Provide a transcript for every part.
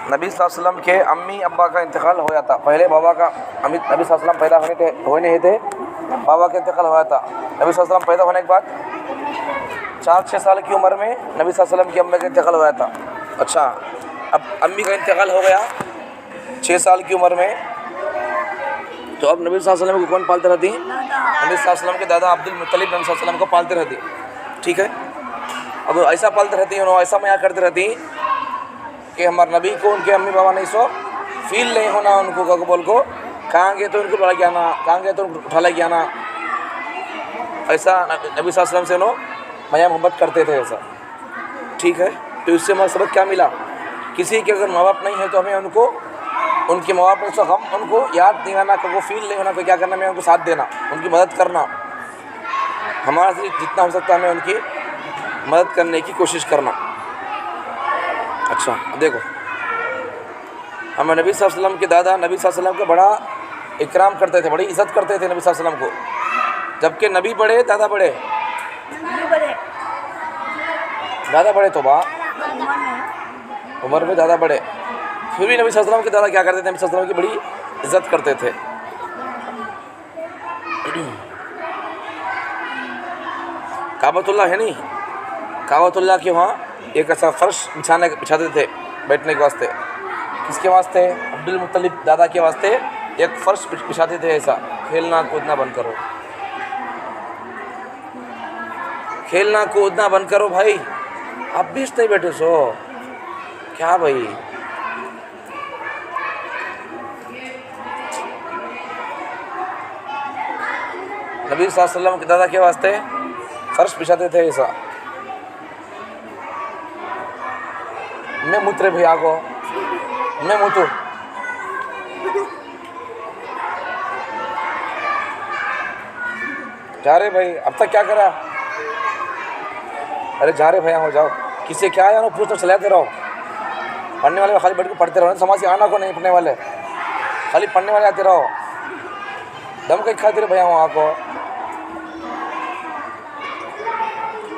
नबी सल्लल्लाहु अलैहि वसल्लम के अम्मी अब्बा का इंतकाल हो जाता। पहले बाबा का नबी सल्लल्लाहु अलैहि वसल्लम पैदा होने नहीं थे, बाबा का इंतकाल हो जाता। नबी सल्लल्लाहु अलैहि वसल्लम पैदा होने के बाद 4-6 साल की उम्र में नबी सल्लल्लाहु अलैहि वसल्लम की अम्मी का इंतकाल हो जाता। अच्छा, अब अम्मी का इंतकाल हो गया 6 साल की उम्र में, तो अब नबी सल्लल्लाहु अलैहि वसल्लम को कौन पालते रहती? नबी सल्लल्लाहु अलैहि वसल्लम के दादा अब्दुल मुत्तलिब नबी सल्लल्लाहु अलैहि वसल्लम को पालते रहती। ठीक है, अब ऐसा पालते रहती, उन्होंने ऐसा मया करती रहती कि हमारे नबी को उनके अम्मी बाबा नहीं सो फील नहीं होना उनको, का बोल को कहाँ गए तो उनको बड़ा के आना, कहाँ गए तो उनको उठा लेके आना। ऐसा नबी सल्लल्लाहु अलैहि वसल्लम से उन्होंने मया मोहब्बत करते थे ऐसा। ठीक है, तो इससे हमारा सबक क्या मिला? किसी के अगर माँ बाप नहीं है तो हमें उनको, उनके माँ बाप ने तो हम उनको याद दिलाना, को फील नहीं होना, को क्या करना, हमें उनको साथ देना, उनकी मदद करना, हमारा से जितना हो सकता है हमें उनकी मदद करने की कोशिश करना। अच्छा, देखो, हमें नबी सल्लल्लाहु अलैहि वसल्लम के दादा नबी सल्लल्लाहु अलैहि वसल्लम का बड़ा इकराम करते थे, बड़ी इज़्ज़त करते थे नबी सल्लल्लाहु अलैहि वसल्लम को। जबकि नबी बड़े, दादा बड़े, दादा बड़े तो बा उम्र में ज़्यादा बड़े, फिर भी नबी सल्लल्लाहु अलैहि वसल्लम के दादा क्या करते थे? नबी सल्लल्लाहु अलैहि वसल्लम की बड़ी इज़्ज़त करते थे। काबतुल्लाह है नहीं, काबतुल्लाह के वहाँ एक ऐसा फ़र्श बिछाते थे बैठने के वास्ते। किसके वास्ते? अब्दुल मुत्तलिब दादा के वास्ते एक फ़र्श बिछाते थे ऐसा। खेलना कूदना बंद करो, खेलना कूदना बंद करो भाई, आप भी नहीं बैठे सो क्या भाई? नबी सल्लल्लाहु अलैहि वसल्लम के दादा के वास्ते फर्श बिछाते थे ऐसा। मैं मुतरे भैया को, मैं मुतू, जा रहे भाई, अब तक क्या करा? अरे जा रहे भैया, हो जाओ, किससे क्या है ना पूछ तो चलाते रहो। पढ़ने वाले खाली बैठ के पढ़ते रहो, समाज से आना को नहीं, पढ़ने वाले खाली पढ़ने वाले आते रहो, दम कहीं खाते रहे भैया वहाँ को।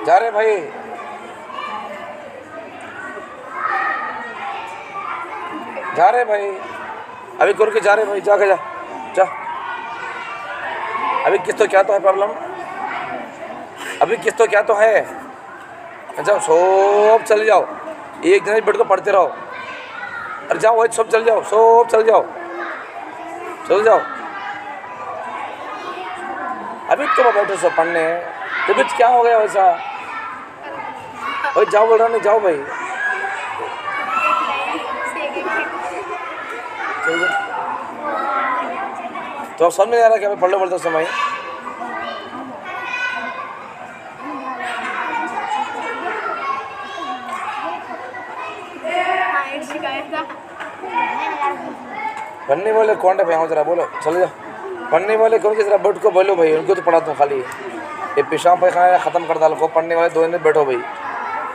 जा रहे भाई, जा रहे भाई, अभी करके जा रहे भाई, जा जा जा। अभी किस तो क्या तो है प्रॉब्लम, अभी किस तो क्या तो है, जाओ सब चल जाओ, एक दिन बैठ कर पढ़ते रहो। अरे जाओ वही सब चल जाओ, सब चल जाओ, चल जाओ। अभी तो बैठे सब पढ़ने, तो भी क्या हो गया वैसा? भाई जाओ बोल रहा नहीं, जाओ भाई, तो अब समझ में आ रहा है कि हमें पढ़ लो बोलते समय। पढ़ने वाले कौन है भैया जरा बोलो, चले जाओ। पढ़ने वाले कौन के जरा बैठ को बोलो भाई, उनको तो पढ़ाता हूँ खाली। ये पेशाब पैखाना ख़त्म कर डालो को, पढ़ने वाले 2 दिन बैठो भाई।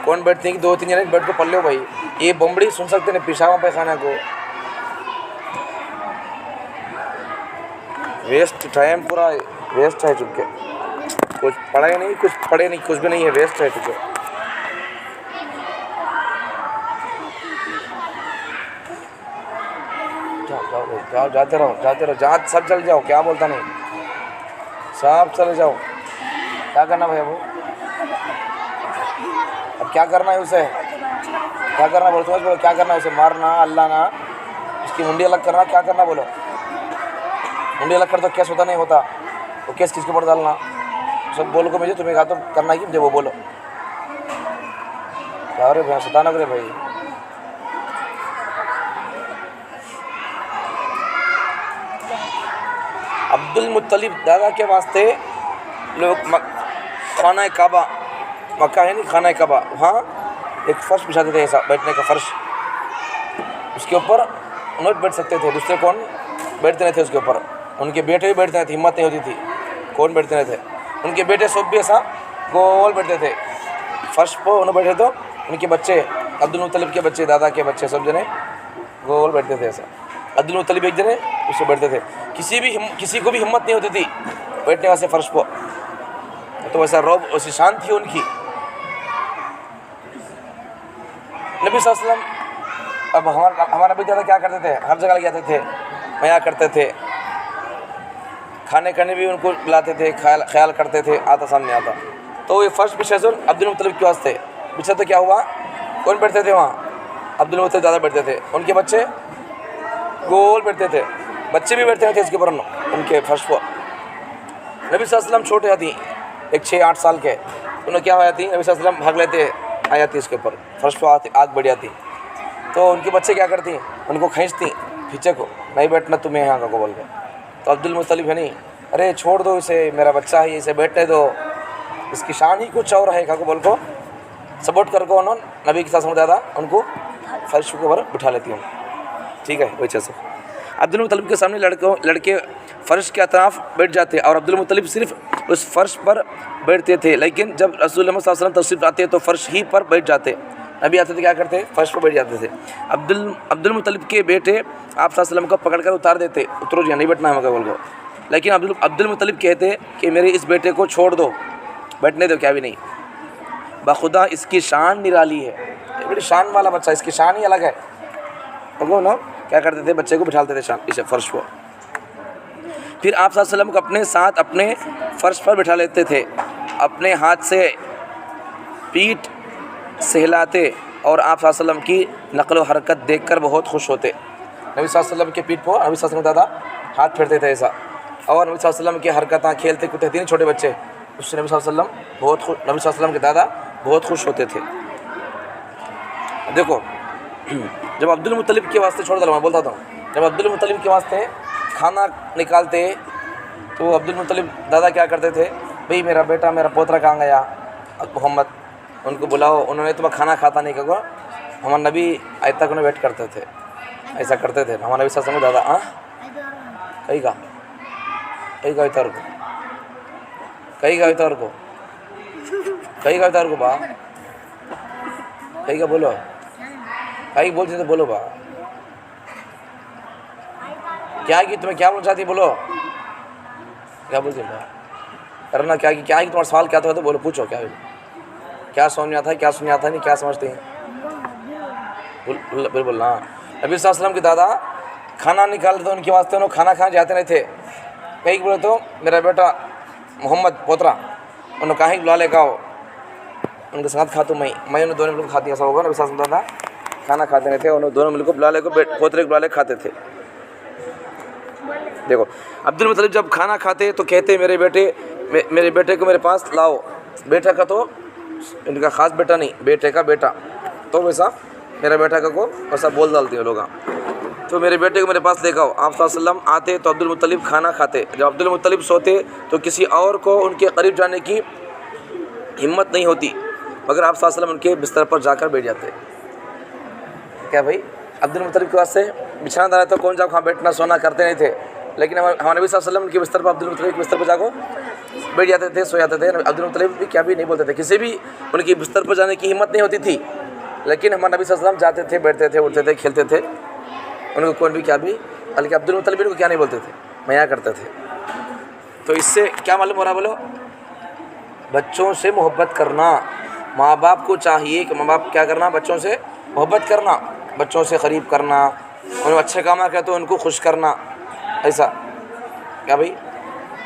कौन बैठते हैं कि 2-3 जने बैठ को पढ़ लो भाई। ये बम्बड़ी सुन सकते हैं पेशाब पैखाना को, वेस्ट टाइम पूरा वेस्ट है चुके, कुछ पढ़े नहीं, कुछ पढ़े नहीं, कुछ भी नहीं है, वेस्ट है चुके। जाओ जाओ, जाते रहो, जाते रहो, जहाँ सब चल जाओ, क्या बोलता नहीं, सब चले जाओ। क्या करना भैया वो, अब क्या करना है उसे, क्या करना बोलो, समझ बोलो क्या करना है उसे? मारना, अल्लाह ना, उसकी मुंडी अलग करना, क्या करना बोलो? मुंडी अलग कर तो केस होता नहीं होता, वो केस किसके ऊपर डालना, सब बोलो को मुझे, तुम्हें कहा तो करना ही मुझे वो बोलो। क्या रे भैया, सताना करे भाई। अब्दुल मुत्तलिब दादा के वास्ते लोग खाना काबा, मक्का है नहीं, खाना काबा, वहाँ एक फ़र्श बिछाते थे ऐसा, बैठने का फ़र्श, उसके ऊपर उन्होंने बैठ सकते थे, दूसरे कौन बैठते नहीं थे उसके ऊपर। उनके बेटे भी बैठते नहीं थे, हिम्मत नहीं होती थी, कौन बैठते नहीं थे। उनके बेटे सब भी ऐसा गोल बैठते थे फ़र्श पर, उन्होंने बैठे तो उनके बच्चे, अब्दुल मुत्तलिब के बच्चे, दादा के बच्चे, सब जने गोल बैठते थे ऐसा। अब्दुल मुत्तलिब एक जने उससे बैठते थे, किसी को भी हिम्मत नहीं होती थी बैठने वाले फ़र्श पर, तो वैसा रौब, वैसी शान थी उनकी। नबी सल्लल्लाहु अलैहि वसल्लम अब हमारा नबी दादा क्या करते थे, हर जगह ले जाते थे, मया करते थे, खाने करने भी उनको बुलाते थे, ख्याल करते थे, आता सामने आता। तो ये फर्स्ट बिछा सुन अब्दुल मुत्तलिब के वास्ते बिछा, तो क्या हुआ, कौन बैठते थे वहाँ, अब्दुल मुत्तलिब ज़्यादा बैठते थे, उनके बच्चे गोल बैठते थे, बच्चे भी बैठते थे इसके ऊपर उनके फर्स्ट पर। नबी सल्लल्लाहु अलैहि वसल्लम छोटे आती, एक 6-8 साल के, उन्हें क्या हो जाती, नबी सल्लल्लाहु अलैहि वसल्लम भाग लेते आ जाती इसके ऊपर, फर्स्ट पर आती, आग बढ़ जाती। तो उनके बच्चे क्या करती, उनको खींचती पीछे को, नहीं बैठना तुम्हें यहाँ का को बोल के। तो अब्दुल मुत्तलिब है नहीं, अरे छोड़ दो इसे, मेरा बच्चा है, इसे बैठने दो, इसकी शान ही कुछ और है, का को बोल को सपोर्ट कर को उन्होंने नबी के साथ समझ दादा उनको फर्श के ऊपर बिठा लेती हूँ। ठीक है, वही से अब्दुल मुत्तलिब के सामने लड़के फ़र्श के अतराफ़ बैठ जाते और अब्दुल मुत्तलिब सिर्फ उस फ़र्श पर बैठते थे। लेकिन जब रसूल सल्लल्लाहु अलैहि वसल्लम तशरीफ़ लाते तो फ़र्श ही पर बैठ जाते। नबी आते थे क्या करते, फ़र्श पर बैठ जाते थे। अब्दुल मुत्तलिब के बेटे आप सल्लल्लाहु अलैहि वसल्लम को पकड़ कर उतार देते, उतरो जी नहीं बैठना है मगर बोल को। लेकिन अब्दुल मुत्तलिब कहते कि मेरे इस बेटे को छोड़ दो, बैठने दो, क्या भी नहीं, बाखुदा इसकी शान निराली है, ये बड़ी शान वाला बच्चा, इसकी शान ही अलग है। तो ना क्या करते थे, बच्चे को बिठाते थे शान इसे फ़र्श पर। फिर आप सल्लल्लाहु अलैहि वसल्लम को अपने साथ अपने फ़र्श पर बिठा लेते थे, अपने हाथ से पीठ सहलाते और आप सल्लल्लाहु अलैहि वसल्लम की नक़्ल व हरकत देखकर बहुत खुश होते। नबी सल्लल्लाहु अलैहि वसल्लम के पीठ पर नबी सल्लल्लाहु अलैहि वसल्लम दादा हाथ फेरते थे ऐसा, और नबी सल्लल्लाहु अलैहि वसल्लम की हरकतें खेलते कूदते थे छोटे बच्चे, उससे नबी सल्लल्लाहु अलैहि वसल्लम नबी सल्लल्लाहु अलैहि वसल्लम के दादा बहुत खुश होते थे। देखो जब अब्दुल मुत्तलिब के वास्ते, छोड़ दो मैं बोलता हूँ, जब अब्दुल मुत्तलिब के वास्ते खाना निकालते तो अब्दुल मुत्तलिब दादा क्या करते थे, भाई मेरा बेटा मेरा पोतरा कहाँ गया मोहम्मद, उनको बुलाओ, उन्होंने तुम्हें खाना खाता नहीं कहो, हमारे नबी आज तक उन्हें वेट करते थे, ऐसा करते थे हमारे नबी सल्लल्लाहु अलैहि वसल्लम दादा। कहीं का इतर को बा, कहीं का बोलो, कहीं बोलते थे बोलो बा, क्या कि तुम्हें क्या बोलना चाहती, बोलो क्या बोलती बा, करना क्या कि तुम्हारा सवाल क्या था, तो बोलो, पूछो क्या समझ में आता है, क्या सुन आता है, नहीं क्या समझते हैं, बिल्कुल हाँ। नबी सल्लल्लाहु अलैहि वसल्लम के दादा खाना निकालते थे उनके वास्ते, उन्होंने खाना खाने जाते नहीं थे, कहीं बोले तो मेरा बेटा मोहम्मद पोतरा, उन्होंने कहीं बुला ले आओ, उनके साथ खाता मैं उन्हें दोनों मिलकर खाती, ऐसा होगा। नबी सल्लल्लाहु अलैहि वसल्लम दादा खाना खाते नहीं थे, उन्होंने दोनों मिलकर बुला ले को पोतरे को बुला ले खाते थे। देखो अब्दुल मुत्तलिब जब खाना खाते तो कहते मेरे बेटे को मेरे पास लाओ, बेटा का तो इनका ख़ास बेटा नहीं, बेटे का बेटा, तो वैसा मेरा बेटा का को वैसा बोल डालते हैं लोग, तो मेरे बेटे को मेरे पास लेकर आओ। आप सल्लल्लाहु अलैहि वसल्लम आते तो अब्दुल मुत्तलिब खाना खाते, जब अब्दुल मुत्तलिब सोते तो किसी और को उनके करीब जाने की हिम्मत नहीं होती, मगर आप सल्लल्लाहु अलैहि वसल्लम उनके बिस्तर पर जाकर बैठ जाते। क्या भाई, अब्दुल मुत्तलिब के वास्ते बिछाना डाला तो कौन जाओ वहाँ बैठना सोना करते नहीं थे, लेकिन हमारे नबी सल्लल्लाहु अलैहि वसल्लम उनके बिस्तर पर, अब्दुल मुत्तलिब के बिस्तर पर जाकर बैठ जाते थे, सो जाते थे। अब्दुल मुत्तलिब भी क्या भी नहीं बोलते थे, किसी भी उनकी बिस्तर पर जाने की हिम्मत नहीं होती थी, लेकिन हमारे नबी सल्लल्लाहु अलैहि वसल्लम जाते थे, बैठते थे, उठते थे, खेलते थे, उनको कौन भी क्या भी, बल्कि अब्दुल मुत्तलिब इनको क्या नहीं बोलते थे, मया करते थे। तो इससे क्या मालूम हो रहा, बोलो, बच्चों से मोहब्बत करना, माँ बाप को चाहिए कि माँ बाप क्या करना, बच्चों से मोहब्बत करना, बच्चों से करीब करना, उन्हें अच्छे काम कहते तो उनको खुश करना, ऐसा। क्या भाई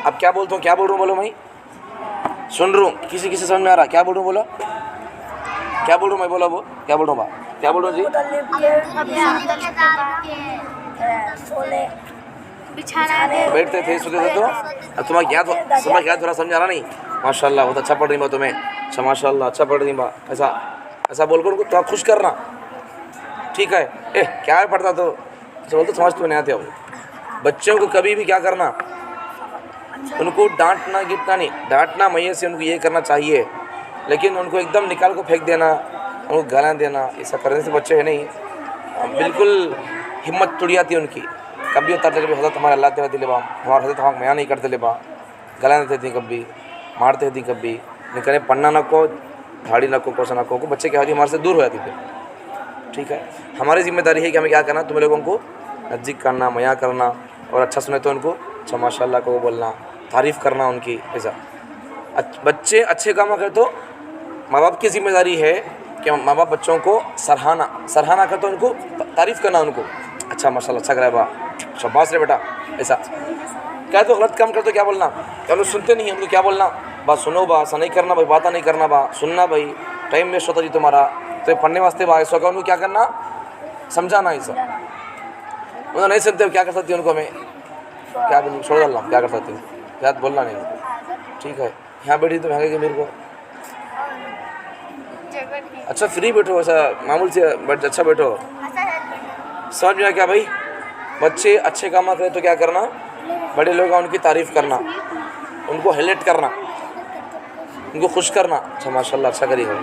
अब क्या बोलता हूँ, क्या बोल रहा हूँ, बोलो भाई, सुन रहा हूँ, किसी समझ में आ रहा, क्या बोल रहा हूँ, बोलो क्या बोल रहा हूँ मैं, बोलो वो क्या बोल रहा हूँ, क्या बोल रहा हूँ जी, बैठते थे सोते थे, तो अब तुम्हें क्या थोड़ा समझ आ रहा नहीं, माशाल्लाह बहुत अच्छा पढ़ रही बा तुम्हें, अच्छा माशाल्लाह अच्छा पढ़ रही बा, ऐसा बोलकर उनको थोड़ा खुश करना, ठीक है। क्या है पढ़ता तो ऐसा बोलते, समझ तो नहीं आते हो। बच्चों को कभी भी क्या करना, उनको डांटना गिटना नहीं, डांटना मैये से उनको ये करना चाहिए, लेकिन उनको एकदम निकाल को फेंक देना, उनको गाना देना, ऐसा करने से बच्चे है नहीं, बिल्कुल हिम्मत टूट जाती है उनकी। कभी होता है कभी हजरत हमारे अल्लाह तेरा दिले बा, हमारे हजरत हम मया नहीं करते ले बा, गला देते थी, कभी मारते थी, कभी निकले पढ़ना न को, झाड़ी न को, कोसा न को, बच्चे क्या होती हमारे से दूर हो जाती थे। ठीक है, हमारी जिम्मेदारी है कि हमें क्या करना, तुम लोगों को नज़दीक करना, मया करना, और अच्छा सुने तो उनको अच्छा माशाल्लाह को बोलना, तारीफ़ करना उनकी, ऐसा। बच्चे अच्छे काम करें तो माँ बाप की जिम्मेदारी है कि माँ बाप बच्चों को सराहना कर तो उनको तारीफ़ करना उनको, अच्छा माशाल्लाह अच्छा कर रहा है बा, शाबाश रे बेटा, ऐसा क्या। तो गलत काम कर तो क्या बोलना, चलो सुनते नहीं हैं उनको क्या बोलना, बा सुनो बा, ऐसा नहीं करना भाई, बात नहीं करना बा, सुनना भाई, टाइम वेस्ट होता जी तुम्हारा, तो पढ़ने वास्ते बा ऐसा उनको क्या करना, समझाना ऐसा। उन्हें नहीं सुनते क्या कर सकते उनको, हमें क्या छोड़ डालना, क्या कर सकते हो, क्या बोलना नहीं उनको, ठीक है। यहाँ बैठी तो यहाँ मेरे को अच्छा फ्री बैठो, ऐसा मामूल से अच्छा बैठो, समझ में क्या भाई। बच्चे अच्छे काम करें तो क्या करना, बड़े लोग उनकी तारीफ़ करना, उनको हाईलाइट करना, उनको खुश करना, अच्छा माशाल्लाह अच्छा करिएगा।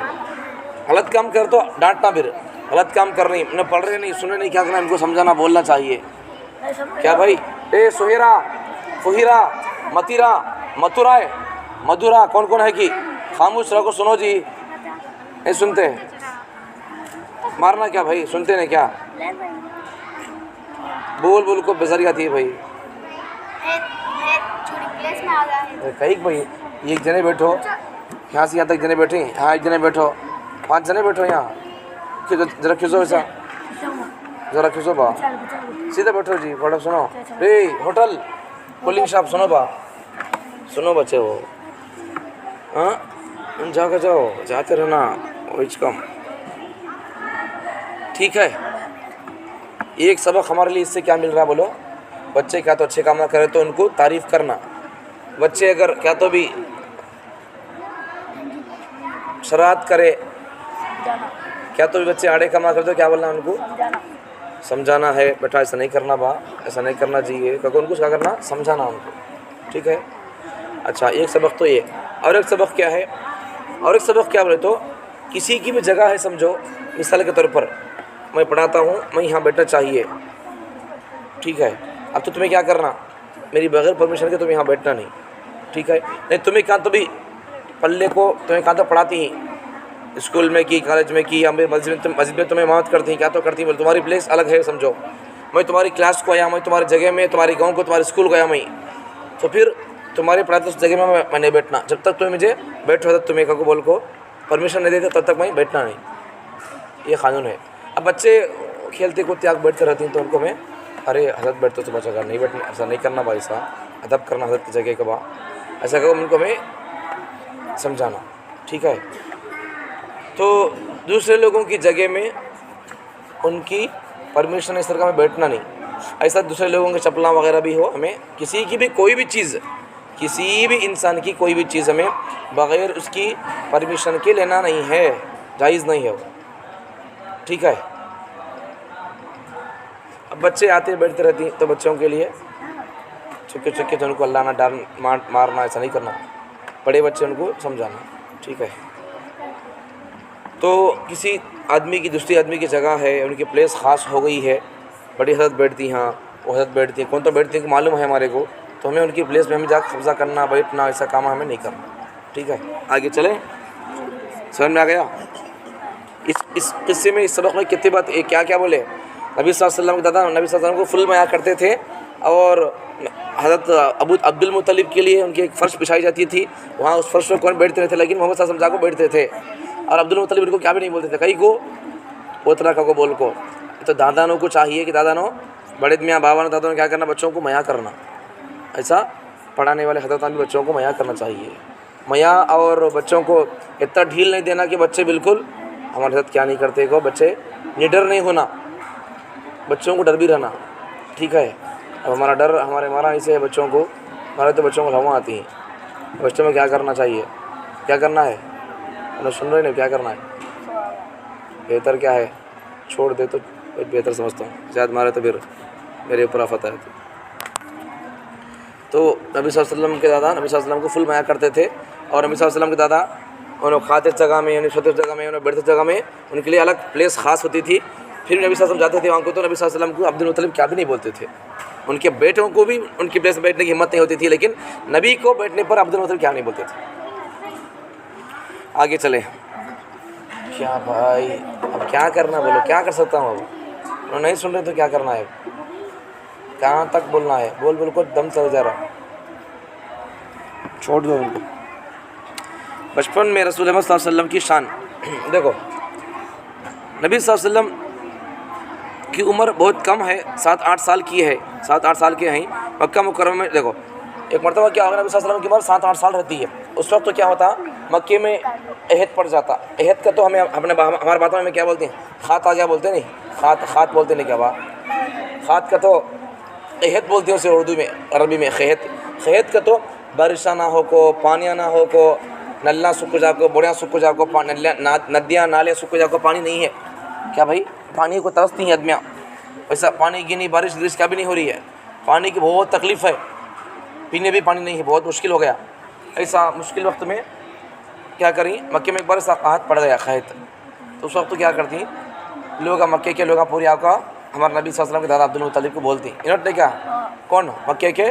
गलत काम कर तो डांटना, फिर गलत काम कर रही उन्हें पढ़ रहे नहीं सुने नहीं क्या करना, इनको समझाना बोलना चाहिए क्या भाई। ए सोहेरा फुहिरा मतीरा मथुराए मधुरा कौन कौन है कि खामोश रखो, सुनो जी, नहीं सुनते मारना क्या भाई, सुनते नहीं क्या, बोल बोल को बेजारी आती है भाई। कहीं भाई एक जने बैठो, यहाँ से यहाँ तक जने बैठे, यहाँ एक जने बैठो, 5 जने बैठो यहाँ, जरा खिंचो ऐसा, जरा खिंचो बा, सीधा बैठो जी, बड़ा सुनो रे होटल कूलिंग शॉप, सुनो बा, सुनो बच्चे वो, हाँ जाकर जाओ, जाते रहना वही कम, ठीक है। एक सबक हमारे लिए इससे क्या मिल रहा है बोलो, बच्चे क्या तो अच्छे काम ना करें तो उनको तारीफ़ करना, बच्चे अगर क्या तो भी शरारत करे, क्या तो भी बच्चे आड़े काम ना करे तो क्या बोलना उनको, समझाना है बेटा ऐसा नहीं करना बा, ऐसा नहीं करना चाहिए, क्योंकि उनको क्या करना, समझाना उनको, ठीक है। अच्छा एक सबक तो ये, और एक सबक क्या है, और एक सबक क्या बोले तो, किसी की भी जगह है समझो, मिसाल के तौर पर मैं पढ़ाता हूँ, मैं यहाँ बैठना चाहिए, ठीक है। अब तो तुम्हें क्या करना, मेरी बगैर परमिशन के तुम्हें यहाँ बैठना नहीं, ठीक है। नहीं तुम्हें कहाँ तो भी पल्ले को तुम्हें कहाँ तो पढ़ाती ही, स्कूल में की, कॉलेज में की, या मेरे मस्जिद में तुम्हें इमामत करती हैं, क्या तो करती हैं, बोले तुम्हारी प्लेस अलग है समझो, मैं तुम्हारी क्लास को आया, मैं तुम्हारी जगह में, तुम्हारे गाँव को, तुम्हारे स्कूल को आया मैं, तो फिर तुम्हारे पढ़ाते उस जगह में मैं नहीं बैठना, जब तक तुम्हें मुझे बैठो तब तुम्हें को बोल को परमिशन नहीं देते तब तक मैं बैठना नहीं, ये कानून है। अब बच्चे खेलते कूदते आग बैठते रहती हैं तो उनको मैं, अरे हजरत बैठते तो बच्चा नहीं बैठना, ऐसा नहीं करना भाई साहब, अदब करना हजरत की जगह के बाद, ऐसा कहो उनको मैं समझाना, ठीक है। तो दूसरे लोगों की जगह में उनकी परमिशन इस तरह का में बैठना नहीं, ऐसा दूसरे लोगों के चप्पला वगैरह भी हो, हमें किसी की भी कोई भी चीज़, किसी भी इंसान की कोई भी चीज़ हमें बग़ैर उसकी परमिशन के लेना नहीं है, जायज़ नहीं है वो, ठीक है। अब बच्चे आते बैठते रहती हैं तो बच्चों के लिए चुके चुके तो उनको अल्लाह ना डाल मारना, ऐसा नहीं करना, बड़े बच्चे उनको समझाना, ठीक है। तो किसी आदमी की दूसरी आदमी की जगह है, उनकी प्लेस ख़ास हो गई है, बड़ी हजरत बैठती हैं, वो हजरत बैठती हैं, कौन तो बैठती है मालूम है हमारे को, तो हमें उनकी प्लेस में हमें जाकर कब्ज़ा करना, बैठना, ऐसा काम हमें नहीं करना, ठीक है। आगे चले, समझ में आ गया। इस किस्से में, इस सबक में कितनी बात, क्या क्या बोले, नबी सल्लल्लाहु अलैहि वसल्लम के दादा नबी सल्लल्लाहु अलैहि वसल्लम को फुल बयां करते थे, और हज़रत अब्दुल मुत्तलिब के लिए उनकी एक फ़र्श बिछाई जाती थी, वहाँ उस फ़र्श पर कौन बैठते थे, लेकिन मोहम्मद सल्लल्लाहु अलैहि वसल्लम जाकर बैठते थे, और अब्दुल मुत्तलिब इनको क्या भी नहीं बोलते थे, कहीं को पोतरा का को बोल को। तो दादानों को चाहिए कि दादानों, बड़े मियाँ बाबा ने दादानों क्या करना, बच्चों को मया करना, ऐसा पढ़ाने वाले हज़रत भी बच्चों को मया करना चाहिए, मया, और बच्चों को इतना ढील नहीं देना कि बच्चे बिल्कुल हमारे साथ क्या नहीं करते को, बच्चे निडर नहीं होना, बच्चों को डर भी रहना, ठीक है। अब हमारा डर हमारा ऐसे है बच्चों को, हमारे तो बच्चों को हवा आती है, बच्चों में क्या करना चाहिए, क्या करना है, उन्हें सुन रहे नहीं, क्या करना है, बेहतर क्या है, छोड़ दे तो बेहतर समझता हूँ, शायद मारे तो फिर मेरे ऊपर आफत है। तो नबी सल्लल्लाहु अलैहि वसल्लम के दादा नबी सल्लल्लाहु अलैहि वसल्लम को फुल माया करते थे, और नबी सल्लल्लाहु अलैहि वसल्लम के दादा उन्होंने खाते जगह में, यानी सोते जगह में, उन्हें बैठते जगह में उनके लिए अलग प्लेस ख़ास होती थी। फिर नबी सल्लल्लाहु अलैहि वसल्लम जाते थे वहाँ को, तो नबी सल्लल्लाहु अलैहि वसल्लम को अब्दुल मुत्तलिब क्या भी नहीं बोलते थे, उनके बेटों को भी उनकी प्लेस में बैठने की हिम्मत नहीं होती थी, लेकिन नबी को बैठने पर अब्दुल मुत्तलिब क्या नहीं बोलते थे। आगे चले, क्या भाई अब क्या करना बोलो, क्या कर सकता हूँ, अब उन्होंने नहीं सुन रहे तो क्या करना है, कहाँ तक बोलना है, बोल बोल को दम चल जा रहा, छोड़ दो उनको। बचपन में रसूल अहमद सल्लल्लाहु अलैहि वसल्लम की शान देखो, नबी सल्लल्लाहु अलैहि वसल्लम की उम्र बहुत कम है, 7-8 साल की है, 7-8 साल के हैं। मक्का मुकर्रमा में देखो एक मरतबा क्या होगा, नबी सल्लल्लाहु अलैहि वसल्लम की उम्र 7-8 साल रहती है। उस वक्त तो क्या होता, मक्के में अहद पड़ जाता। अहद का तो हमें हमारे बातों में क्या बोलते हैं, खात आ गया बोलते नहीं, खात बोलते नहीं क्या बात, खात का तो अहद बोलते हैं उसे उर्दू में, अरबी में खैत का तो बारिश ना हो को, पानी ना हो को, नल्ला सूख जा को, बोड़ियाँ सूख जा को, नदियाँ नाले सूख जा को, पानी नहीं है क्या भाई, पानी को तरसती हैं आदमियाँ, वैसा पानी की नहीं, बारिश क्या भी नहीं हो रही है, पानी की बहुत तकलीफ़ है, पीने भी पानी नहीं है, बहुत मुश्किल हो गया। ऐसा मुश्किल वक्त में क्या करी, मक्के में एक बार साक़ात पड़ गया खैत, तो उस वक्त तो क्या करती लोग, मक्के के लोग पूरी आपका हमारे नबी सल्लल्लाहु अलैहि वसल्लम के दादा अब्दुल मुत्तलिब को बोलती, इन्होंने क्या कौन मक्के के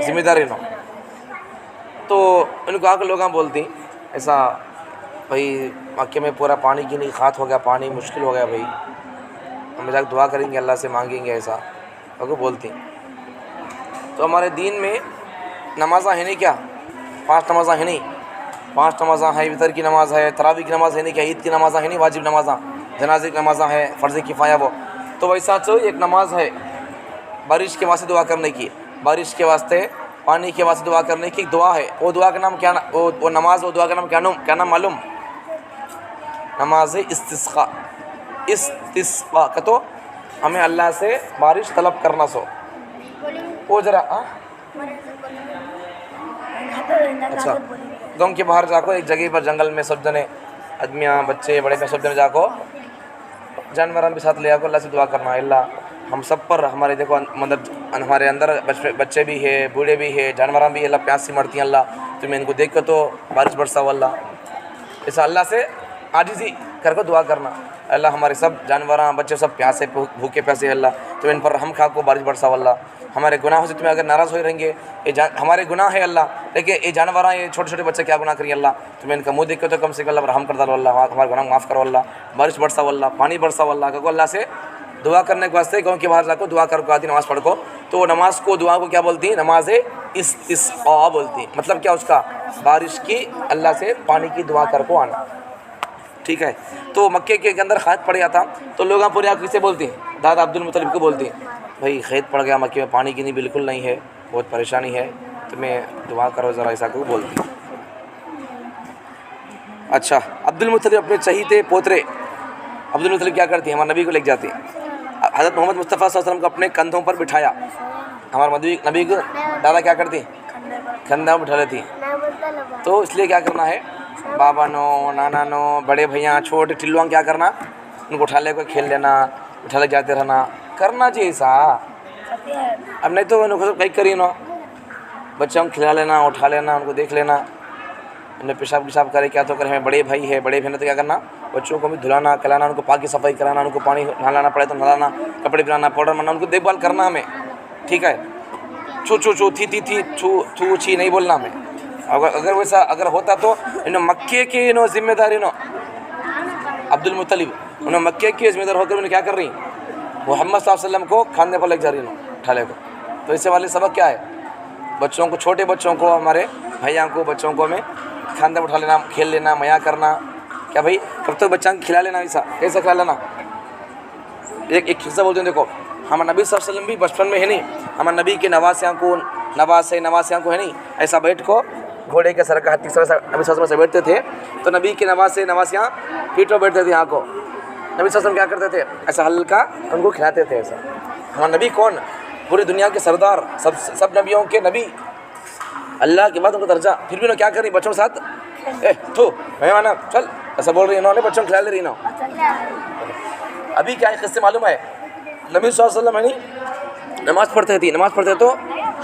ज़िम्मेदार इन्हों, तो इनको आकर लोग बोलती ऐसा भाई मक्के में पूरा पानी की नहीं, खात हो गया, पानी मुश्किल हो गया भाई, हम जाकर दुआ करेंगे अल्लाह से मांगेंगे, ऐसा अगर बोलती। तो हमारे दीन में नमाज़ा है नहीं क्या, 5 नमाज़ा है नहीं, 5 नमाज़ा है, वितर की नमाज़ है, तरावी की नमाज़ है नहीं क्या, ईद की नमाज़ा है नहीं, वाजिब नमाज़ा, जनाजे की नमाज़ा है, फ़र्ज़ किफ़ाया वो, तो वैसा तो एक नमाज़ है बारिश के वास्ते दुआ करने की, बारिश के वास्ते पानी के वास्ते दुआ करने की एक दुआ है, वो दुआ का नाम क्या, वो नमाज, वो दुआ का नाम क्या नाम मालूम, नमाज इस्तिस्क़ा। इस्तिस्क़ा का तो हमें अल्लाह से बारिश तलब करना, सो वो जरा अच्छा गाँव के बाहर जाको एक जगह पर जंगल में सब जने आदमियाँ बच्चे बड़े में सब जने जाको जानवर भी साथ ले आको अल्लाह से दुआ करना, अल्लाह हम सब पर हमारे देखो मतलब हमारे अंदर बच्चे भी है, बूढ़े भी है, जानवर भी, अल्लाह प्यास से मरती हैं, अल्लाह तुम्हें इनको देख कर तो बारिश बरसाओ अल्लाह, ऐसा अल्लाह से आजिज़ी करके दुआ करना, अल्लाह हमारे सब जानवर बच्चे सब प्यासे भूखे प्यासे अल्लाह तो इन पर रहम खा को बारिश बरसाओ अल्लाह, हमारे गुनाहों से तुम्हें अगर नाराज़ हो रहेंगे, ये हमारे गुनाह है अल्लाह, लेकिन ये जानवर ये छोटे छोटे बच्चे क्या गुनाह करिए अल्लाह, तुम्हें इनका मुँह देख के तो कम से कम अल्लाह रहम कर दो अल्लाह, हमारे गुनाह माफ़ करो अल्लाह, बारिश बरसाओ अल्लाह, पानी बरसाओ अल्लाह, क्योंकि अल्लाह से दुआ करने के वास्ते गाँव के बाहर जाकर दुआ कर आती नमाज़ पढ़ को, तो वो नमाज को दुआ को क्या बोलती है, नमाज इस्तिस्क़ा बोलती, मतलब क्या उसका बारिश की अल्लाह से पानी की दुआ कर को आना, ठीक है। तो मक्के के अंदर खैत पड़ गया था, तो लोग पूरे आकर किसे बोलती हैं, दादा अब्दुल मुत्तलिब को बोलती हैं, भाई खैत पड़ गया मक्के में, पानी की नहीं बिल्कुल नहीं है, बहुत परेशानी है, तुम्हें दुआ करो ज़रा, ऐसा को बोलती। अच्छा, अब्दुल मुत्तलिब अपने चहीते पोतरे अब्दुल मुत्तलिब क्या करती है, हमारे नबी को लेकर जाती है, हज़रत मोहम्मद मुस्तफ़ा सल्लल्लाहु अलैहि वसल्लम को अपने कंधों पर बिठाया, हमारे नबी को दादा क्या करती, कंधा बिठा लेती, तो इसलिए क्या करना है, बाबा नो, नाना नो, बड़े भैया, छोटे टिल्लुआ क्या करना, उनको उठा ले कर खेल लेना, उठा ले जाते रहना, करना चाहिए ऐसा, अब नहीं तो उनको सब कहीं करी नो, बच्चों को खिला लेना, उठा लेना, उनको देख लेना, उन्हें पेशाब करे क्या तो करे, हमें बड़े भाई है, बड़े बहन तो क्या करना, बच्चों को भी धुलाना, खिलाना, उनको पाक की सफाई कराना, उनको पानी नहलाना पड़े तो नहलाना, कपड़े पहनाना, पाउडर मारना, उनको देखभाल करना हमें, ठीक है। छू छू छू थी छू छू छी नहीं बोलना हमें, अगर वैसा अगर होता तो इन मक्के के नो जिम्मेदारी नो अब्दुल मुत्तलिब, उन्हें मक्के के जिम्मेदार होकर उन्हें क्या कर रही, मोहम्मद सल्लल्लाहु अलैहि वसल्लम को खाने पर ले जा रही नो ठाले को, तो इससे वाले सबक क्या है, बच्चों को, छोटे बच्चों को, हमारे भैया को, बच्चों को हमें खाने पर उठा लेना, खेल लेना, मया करना, क्या भाई कब तक बच्चा खिला लेना, ऐसा कैसा खिला लेना। एक किस्सा बोलते हैं, देखो हमारे नबी सल्लल्लाहु अलैहि वसल्लम भी बचपन में है नहीं, हमारे नबी के नवासियाँ को है नहीं, ऐसा बैठ को घोड़े के सर का हाथी सर नबी सल्लल्लाहु अलैहि वसल्लम से बैठते थे, तो नबी के नवासियाँ पीठ पर बैठते थे, यहाँ को नबी सल्लल्लाहु अलैहि वसल्लम क्या करते थे, ऐसा हल्का उनको खिलाते थे, ऐसा। हमारे नबी कौन, पूरी दुनिया के सरदार, सब नबियों के नबी, अल्लाह के बाद उनको दर्जा, फिर भी ना क्या करी, बच्चों के साथ मेहमान चल ऐसा बोल रही है, इन्होंने बच्चों को खिला ले रही ना। अभी क्या है किससे मालूम है, नबी सल्लल्लाहु अलैहि वसल्लम है नहीं, नमाज़ पढ़ते तो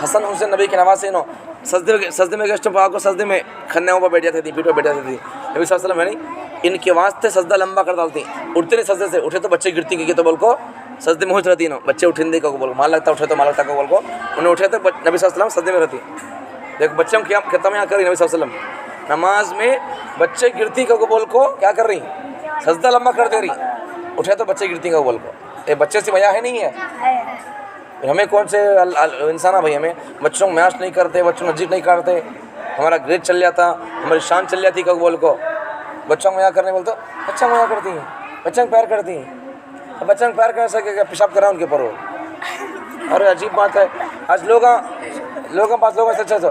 हसन हुसैन नबी के नवासे नो सजदे में गेस्टों पर आको सजदे में खन्ने पर बैठ जाती थी, पीठ पर बैठ जाती थी, नबी सल्लल्लाहु अलैहि वसल्लम है नहीं, इनके वास्ते सजदा लंबा कर डालती, उठते नहीं सजदे से, उठे तो बच्चे गिरती की तो बोल को सजदे में रहती ना, बच्चे उठेंगे को बोल माल लगता, उठे तो माल लगता को बोल को, उन्हें उठे तो नबी सल्लल्लाहु अलैहि वसल्लम सजदे में रहती। देखो बच्चों क्या खत्म यहाँ कर रही नबी सल्लल्लाहु अलैहि वसल्लम, नमाज में बच्चे गिरती को बोल को क्या कर रही, सजदा लंबा कर दे रही, उठे तो बच्चे गिरती को बोल को, ये बच्चे से भैया है नहीं है, हमें कौन से इंसान है भाई, हमें बच्चों को मैश नहीं करते, बच्चों को नजीब नहीं करते, हमारा ग्रेड चल जाता, हमारी शान चल जाती कब बोल को, बच्चों को मया करने बोलते, बच्चा मया करती हैं, बच्चा प्यार करती हैं, अब बच्चा पैर कर सकेगा, पेशाब करा उनके ऊपर वो। अरे अजीब बात है, आज लोगों पास लोगों से अच्छा तो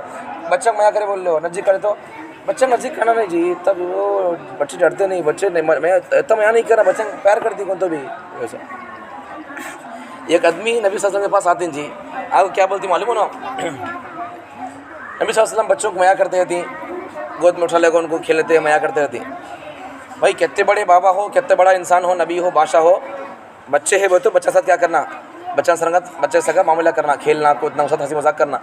बच्चा मया करे बोल लो, नज़दीक करे तो बच्चा नज़दीक करना नहीं जी, तब वो बच्चे डरते नहीं, बच्चे नहीं, मैं इतना मया नहीं करना, बच्चा पैर करती कौन तो भी वैसा। एक आदमी नबी सल्लल्लाहु अलैहि वसल्लम के पास आते हैं जी, आपको क्या बोलती मालूम हो ना, नबी सल्लल्लाहु अलैहि वसल्लम बच्चों को मया करते रहती, गोद में उठा लेकर उनको खेलते मया करते रहती। भाई कितने बड़े बाबा हो, कितने बड़ा इंसान हो, नबी हो, बादशाह हो, बच्चे है वो तो बच्चा साथ क्या करना, बच्चा संगत बच्चे सगा मामला करना, खेलना कूदना, उसके साथ हंसी मजाक करना।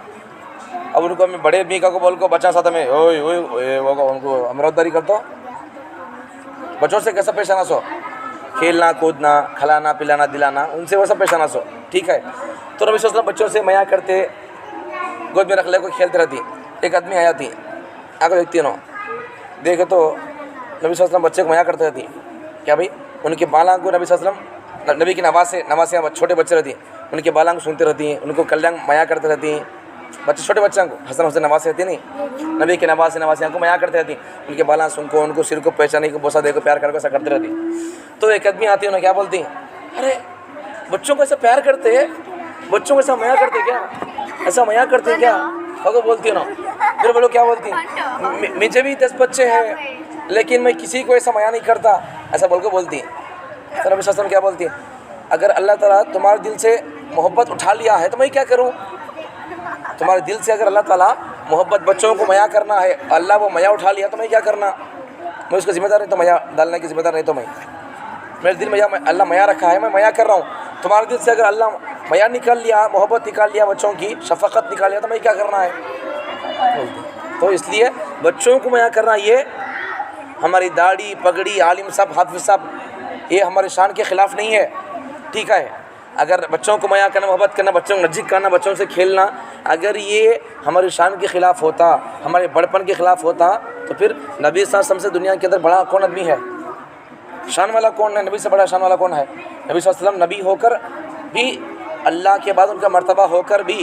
अब उनको हमें बड़े आदमी का को बोल को बच्चा साथ में ओए ओए वो उनको अमरदारी कर दो, बच्चों से कैसा पेश आना सो, खेलना कूदना, खिलाना पिलाना दिलाना, उनसे वैसा पेश आना सो, ठीक है। तो नबी सल्लल्लाहु अलैहि वसल्लम बच्चों से मया करते, गोद में रख ले को खेलते रहती। एक आदमी आया थी, आगे देखती नो देखे तो नबी सल्लल्लाहु अलैहि वसल्लम बच्चे को मया करते रहती, क्या भाई उनके बालांग को नबी सल्लल्लाहु अलैहि वसल्लम नबी की नवासे छोटे बच्चे रहती, उनके बालांग सुनते रहती, उनको कल्याण मया करते रहती। बच्चे छोटे बच्चों को हसन हुसैन नवासे रहती नहीं, नबी के नवासे को मया करते रहती, उनके बालांग सुनको, उनको सिर को पहचाने को बोसा दे को प्यार करके ऐसा करते रहती। तो एक आदमी आती है, उन्हें क्या बोलती, अरे बच्चों को ऐसा प्यार करते हैं, बच्चों को ऐसा मया करते क्या, ऐसा मया करते क्या, वो बोलती है ना। फिर बोलो क्या बोलती, मुझे भी 10 बच्चे हैं लेकिन मैं किसी को ऐसा मया नहीं करता, ऐसा बोल के बोलती। तो नबी सल्लल्लाहु अलैहि वसल्लम क्या बोलती, अगर अल्लाह ताला तुम्हारे दिल से मोहब्बत उठा लिया है तो मैं क्या करूँ, तुम्हारे दिल से अगर अल्लाह ताला मोहब्बत बच्चों को मया करना है, अल्लाह वो मया उठा लिया तो मैं क्या करना, मैं उसका जिम्मेदार नहीं, तो मया डालने की जिम्मेदार नहीं, तो मैं मेरे दिल में अल्लाह मया रखा है, मैं मया कर रहा हूँ। तुम्हारे दिल से अगर अल्लाह मया निकाल लिया, मोहब्बत निकाल लिया, बच्चों की शफ़क़त निकाल लिया तो मैं क्या करना है। तो इसलिए बच्चों को मया करना, ये हमारी दाढ़ी पगड़ी आलिम साहब हाफिज़ साहब, ये हमारे शान के ख़िलाफ़ नहीं है, ठीक है। अगर बच्चों को मया करना, मोहब्बत करना, बच्चों को नज़दीक करना, बच्चों से खेलना, अगर ये हमारी शान के ख़िलाफ़ होता, हमारे बड़पन के ख़िलाफ़ होता, तो फिर नबी सल्लल्लाहु अलैहि वसल्लम से दुनिया के अंदर बड़ा कौन आदमी है, शान वाला कौन है, नबी से बड़ा शान वाला कौन है। नबी सल्लल्लाहु अलैहि वसल्लम नबी होकर भी, अल्लाह के बाद उनका मर्तबा होकर भी,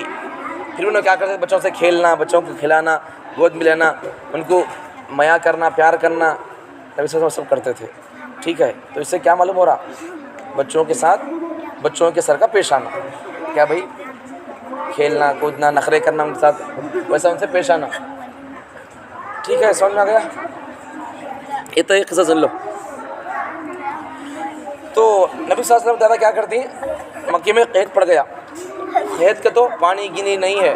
फिर उन्होंने क्या करते, बच्चों से खेलना, बच्चों को खिलाना, गोद में लेना, उनको मया करना, प्यार करना, नबी सल्लल्लाहु अलैहि वसल्लम करते थे, ठीक है। तो इससे क्या मालूम हो रहा, बच्चों के साथ बच्चों के सर का पेश आना, क्या भाई खेलना कूदना नखरे करना उनके साथ, वैसा उनसे पेश आना, ठीक है। समझ में आ गया। ये तो एक किस्सा सुन लो। तो नबी सल्लल्लाहु अलैहि वसल्लम दादा क्या करती, मक्के में कैद पड़ गया, कैद के तो पानी गिनी नहीं है,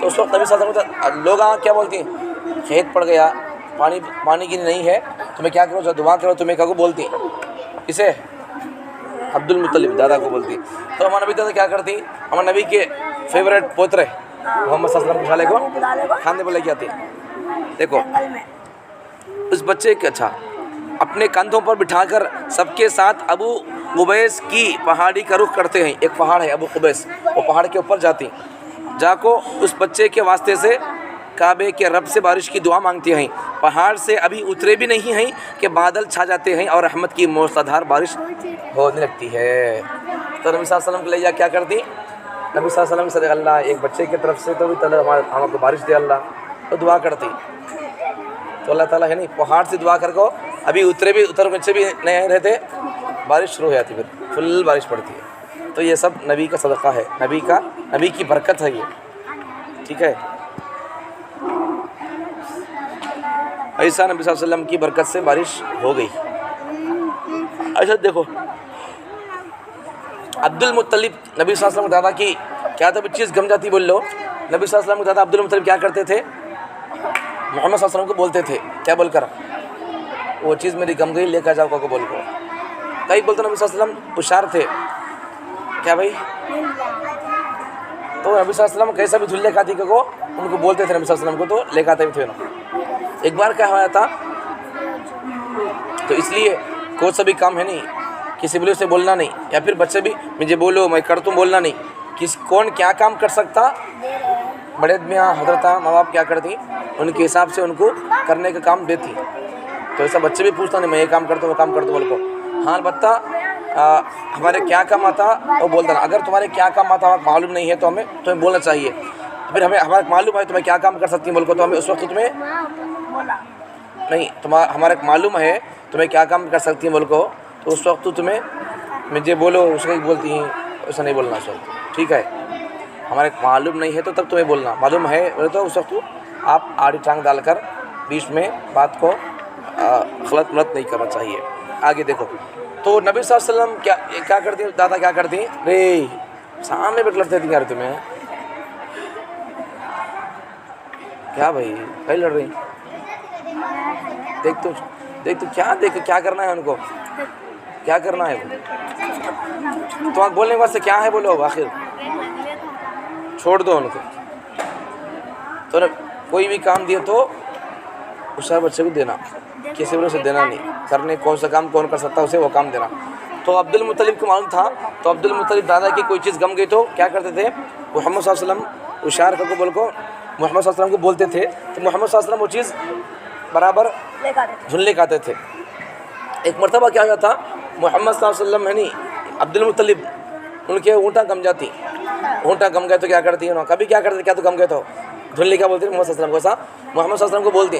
तो उस वक्त नबी सल्लल्लाहु अलैहि वसल्लम लोग क्या बोलती, कैद पड़ गया, पानी गिनी नहीं है, तुम्हें क्या करो, जो दुआ करो, तुम्हें क्या को बोलती, इसे अब्दुल मुत्तलिब दादा को बोलती। तो हमारे नबी दादा क्या करती, हमारे नबी के फेवरेट पोतरे मोहम्मद सल्लल्लाहु अलैहि वसल्लम को खाने पर लेके आती। देखो उस बच्चे के अच्छा अपने कंधों पर बिठाकर सबके साथ अबू कुबैस की पहाड़ी का रुख करते हैं, एक पहाड़ है अबू कुबैस, वो पहाड़ के ऊपर जाती, जाको उस बच्चे के वास्ते से काबे के रब से बारिश की दुआ मांगती हैं। पहाड़ से अभी उतरे भी नहीं हैं कि बादल छा जाते हैं और रहमत की मूसलाधार बारिश होने लगती है। तो नबी सल्लल्लाहु अलैहि वसल्लम के लिए क्या करती, नबी सल्लल्लाहु अलैहि वसल्लम से अल्लाह एक बच्चे की तरफ से तो भी हमको बारिश दे अल्लाह, तो दुआ करती। तो अल्लाह ताला है नहीं, पहाड़ से दुआ कर को अभी उतर बच्चे भी नहीं रहते, बारिश शुरू हो जाती, फिर फुल बारिश पड़ती है। तो ये सब नबी का सदक़ा है, नबी की बरकत है ये, ठीक है। ऐसा नबी सल्लल्लाहु अलैहि वसल्लम की बरकत से बारिश हो गई। अच्छा देखो अब्दुल मुत्तलिब नबी सल्लल्लाहु अलैहि वसल्लम दादा की क्या तो चीज़ गम जाती, बोल लो। नबी सल्लल्लाहु अलैहि वसल्लम दादा अब्दुल मुत्तलिब क्या करते थे, मोहम्मद सल्लल्लाहु अलैहि वसल्लम को बोलते थे, क्या बोलकर, वो चीज़ मेरी गम गई लेकर जाओ को बोल को। कई बोलते नबी सल्लल्लाहु अलैहि वसल्लम होशियार थे, क्या भाई, तो नबी सल्लल्लाहु अलैहि वसल्लम कैसा भी धुल लेकर आती को उनको बोलते थे, नबी सल्लल्लाहु अलैहि वसल्लम को तो लेकर आते भी थे ना। एक बार क्या हुआ था, तो इसलिए कोई सा भी काम है नहीं, किसी बोले से बोलना नहीं, या फिर बच्चे भी मुझे बोलो मैं कर तुम बोलना नहीं, कौन क्या काम कर सकता, बड़े मियाँ हजरत माँ बाप क्या करती, उनके हिसाब से उनको करने का काम देती। तो ऐसा बच्चे भी पूछता नहीं मैं ये काम करता हूँ वो काम करता हूँ बोल को। हाँ बत्ता हमारे क्या काम आता वो बोलता ना, अगर तुम्हारे क्या काम आता हमें मालूम नहीं है तो तुम्हें बोलना चाहिए। फिर हमारे मालूम है तुम्हें क्या काम कर सकती है बोल को, तो हमें उस वक्त तुम्हें नहीं, हमारे मालूम है तुम्हें क्या काम कर सकती है बोल को, तो उस वक्त तुम्हें मुझे बोलो उसको ही बोलती हैं, ऐसा नहीं बोलना सर, ठीक है। हमारे मालूम नहीं है तो तब तुम्हें बोलना, मालूम है बोले तो उस वक्त आप आड़ी टांग डालकर बीच में बात को गलत मलत नहीं करना चाहिए। आगे देखो, तो नबी सल्लल्लाहु अलैहि वसल्लम क्या करती हैं, दादा क्या करती हैं, रे सामने बैठ लड़ते थे यार तुम्हें, क्या भाई कहीं लड़ रही, देख तो क्या करना है उनको, क्या करना है तो आप बोलने के बाद से क्या है बोलो, आखिर छोड़ दो उनको। तो कोई भी काम दिए तो उस बच्चे को देना, किसी वजह से देना नहीं, करने कौन सा काम कौन कर सकता है उसे वो काम देना। तो अब्दुल मुत्तलिब को मालूम था, तो अब्दुल मुत्तलिब दादा की कोई चीज़ गम गई तो क्या करते थे, मोहम्मद सल्लल्लाहु अलैहि वसल्लम उशार करके बोल को मोहम्मद सल्लल्लाहु अलैहि वसल्लम को बोलते थे, तो मोहम्मद सल्लल्लाहु अलैहि वसल्लम वो चीज़ बराबर झुल्ले खाते थे। एक मरतबा क्या हुआ था, मोहम्मद सल्लल्लाहु अलैहि वसल्लम है नहीं, अब्दुल मुत्तलिब उनके ऊँटा गम जाती, ऊँटा गम गए तो क्या करती है, कभी क्या करते, क्या तो गम गए तो धुल्ले क्या बोलते मोहम्मद सल्लल्लाहु अलैहि वसल्लम को, ऐसा मोहम्मद सल्लल्लाहु अलैहि वसल्लम को बोलती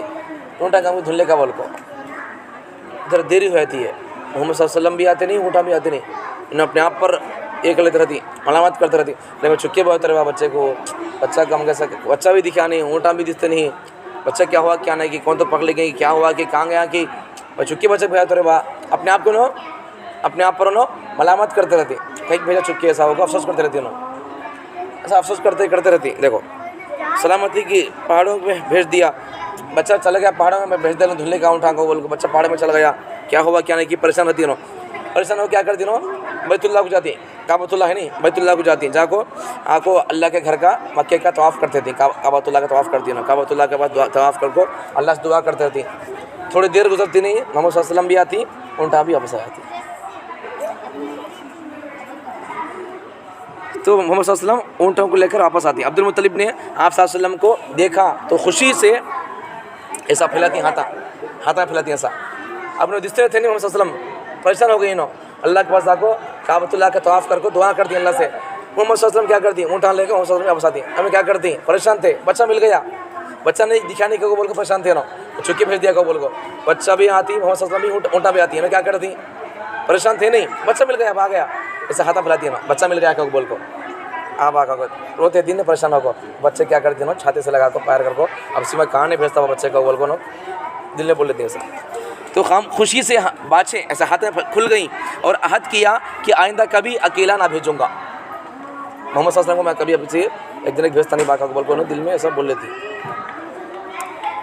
ऊँटा गम धुल्ले का बोल को, इधर देरी हो जाती है, मोहम्मद सल्लल्लाहु अलैहि वसल्लम भी आते नहीं, ऊँटा भी आते नहीं, इन्हें अपने आप पर एक लेते रहती, मलामत करते रहती, नहीं मैं चुक्के बहुत रहे बच्चे को, बच्चा कम कैसा, बच्चा भी दिखा नहीं, ऊँटा भी दिखते नहीं, बच्चा क्या हुआ क्या नहीं, कि कौन तो पकड़ गई, क्या हुआ कि कहाँ गया, कि चुक्के बच्चे भेजा तो रहे, अपने आप को नो अपने आप पर नो मलामत करते रहती, कहीं भेजा चुक्के ऐसा होगा, अफसोस करते रहती नो, ऐसा अफसोस करते रहती। देखो सलामती की पहाड़ों में भेज दिया, बच्चा चला गया पहाड़ों में, मैं भेज दे धुल्ले का उठा को बोल को, बच्चा पहाड़ में चला गया, क्या हुआ क्या नहीं, कि परेशान रहती है नो, परेशान हो क्या करती नो, बैतुल्लाह को जाती, काबतुल्लाह है नहीं, बैतुल्लाह को जाती, जाको आको अल्लाह के घर का मक्के का तवाफ़ करते थे, काबतुल्लाह का तवाफ़ करती है ना, काबतुल्लाह के बाद तवाफ़ करको अल्लाह से दुआ करते रहती। थोड़ी देर गुजरती नहीं, मोहम्मद सल्लल्लाहु अलैहि वसल्लम भी आती, ऊँटा भी वापस आ जाती। तो मोहम्मद सल्लल्लाहु अलैहि वसल्लम ऊँटों को लेकर वापस आती। अब्दुल मुत्तलिब ने आप सल्लल्लाहु अलैहि वसल्लम को देखा तो खुशी से ऐसा फैलाती, हाथा फैलाती ऐसा, अपने दिसते थे नहीं, मोहम्मद सल्लल्लाहु अलैहि वसल्लम परेशान हो गई नो, अल्लाह के पास आको काबतुल्लाह का तवाफ़ करको दुआ कर दी अल्लाह से, मोहम्मद सल्लल्लाहु अलैहि वसल्लम क्या करती, ऊँटा लेकर मोहम्मद सल्लल्लाहु अलैहि वसल्लम वापस आती, हमें क्या करती, परेशान थे, बच्चा मिल गया, बच्चा नहीं दिखाने को बोल को परेशान थे ना, चुक्के भेज दिया को बोल को, बच्चा भी आती, मोहम्मद सल्लल्लाहु अलैहि वसल्लम भी ऊँटा भी आती है, हमें क्या करती, परेशान थे नहीं, बच्चा मिल गया भाग गया, ऐसा हाथा फैलाती है ना, बच्चा मिल गया को बोल को, आप आका रोते दिन परेशान होगा, बच्चे क्या करते हो छाते से लगा को पैर कर को, अब सीमा कहाँ नहीं भेजता हुआ बच्चे को बोल को नो, दिल में बोल लेते हैं ऐसा। तो हम खुशी से बातें ऐसा हाथ खुल गई और अहद किया कि आइंदा कभी अकेला ना भेजूंगा, मोहम्मद सल्लल्लाहु अलैहि वसल्लम को मैं कभी अब से एक दिन भेजता नहीं, बाका को बोल को नो, दिल में ऐसा बोल लेती।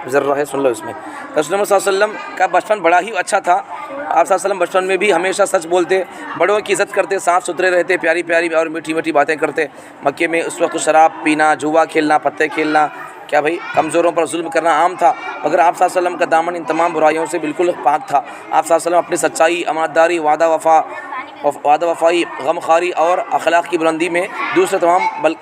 ज़रा है सुन लो इसमें, रसूल सल्लल्लाहु अलैहि वसल्लम का बचपन बड़ा ही अच्छा था। आप सल्लल्लाहु अलैहि वसल्लम बचपन में भी हमेशा सच बोलते, बड़ों की इज़्ज़त करते, साफ़ सुथरे रहते, प्यारी प्यारी और मीठी मीठी बातें करते। मक्के में उस वक्त शराब पीना, जुआ खेलना, पत्ते खेलना, क्या भाई कमज़ोरों पर जुल्म करना आम था, मगर आप सल्लल्लाहु अलैहि वसल्लम का दामन इन तमाम बुराइयों से बिल्कुल पाक था। आप सल्लल्लाहु अलैहि वसल्लम अपनी सच्चाई, अमानतदारी, वादा वफ़ाई, गमखारी और अखलाक की बुलंदी में दूसरे तमाम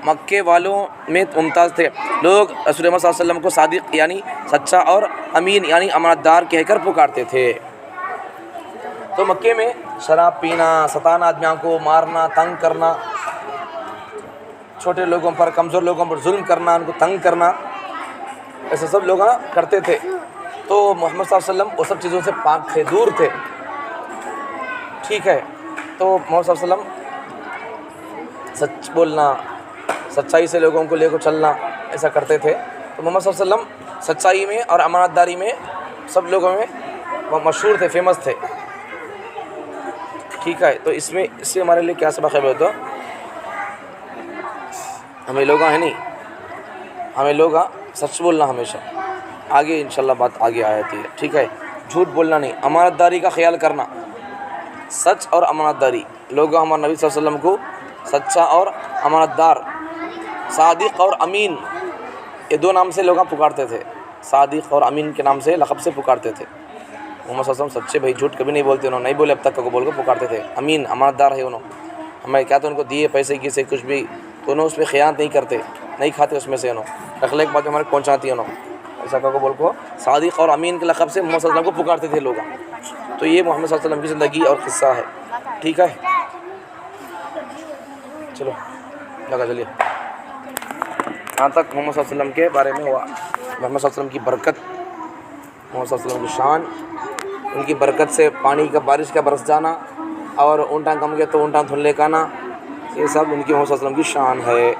मक्के वालों में मुमताज़ थे। लोग रसूल सल्लल्लाहु अलैहि वसल्लम को सादिक यानी सच्चा और अमीन यानी अमानतदार कहकर पुकारते थे। तो मक्के में शराब पीना, सताना, आदमियों को मारना, तंग करना, छोटे लोगों पर, कमज़ोर लोगों पर जुल्म करना, उनको तंग करना, ऐसे सब लोग करते थे। तो मोहम्मद सल्लल्लाहु अलैहि वसल्लम वो सब चीज़ों से पाक थे, दूर थे, ठीक है। तो मोहम्मद सल्लल्लाहु अलैहि वसल्लम सच बोलना, सच्चाई से लोगों को लेकर चलना, ऐसा करते थे। तो मोहम्मद सल्लल्लाहु अलैहि वसल्लम सच्चाई में और अमानतदारी में सब लोगों में वो मशहूर थे, फेमस थे, ठीक है। तो इससे हमारे लिए क्या सबक है, तो हमें लोग है नहीं, हमें लोग सच बोलना हमेशा, आगे इंशाल्लाह बात आगे आ जाती है, ठीक है। झूठ बोलना नहीं, अमानतदारी का ख्याल करना, सच और अमानतदारी। लोग हमारे नबी सल्लल्लाहु अलैहि वसल्लम को सच्चा और अमानतदार, सादिक और अमीन, ये दो नाम से लोग पुकारते थे, सादिक और अमीन के नाम से लक़ब से पुकारते थे। मोहम्मद सल्लल्लाहु अलैहि वसल्लम सच्चे भाई, झूठ कभी नहीं बोलते, उन्होंने नहीं बोले अब तक को बोल कर पुकारते थे। अमीन अमानतदार है उन्होंने, हमें क्या तो उनको दिए पैसे की से कुछ भी तो उन्होंने उसमें ख़यानत नहीं करते, नहीं खाते उसमें से, उन्होंने रखने के बाद हमारे पहुँचाती उन्होंने, ऐसा को बोल को सादिक और अमीन के लक़ब से मोहम्मद सल्लल्लाहु अलैहि वसल्लम को पुकारते थे लोग। तो ये मोहम्मद सल्लल्लाहु अलैहि वसल्लम की ज़िंदगी और क़िस्सा है, ठीक है। चलो लगा चलिए, यहाँ तक मोहम्मद सल्लल्लाहु अलैहि वसल्लम के बारे में हुआ। मोहम्मद सल्लल्लाहु अलैहि वसल्लम की बरकत, मोहम्मद सल्लल्लाहु अलैहि वसल्लम की शान, उनकी बरकत से पानी का, बारिश का बरस जाना, और ऊँटा कम गया तो ऊँटा धुन ले का ना, ये सब उनके मोहम्मद सल्लल्लाहु अलैहि वसल्लम की शान है।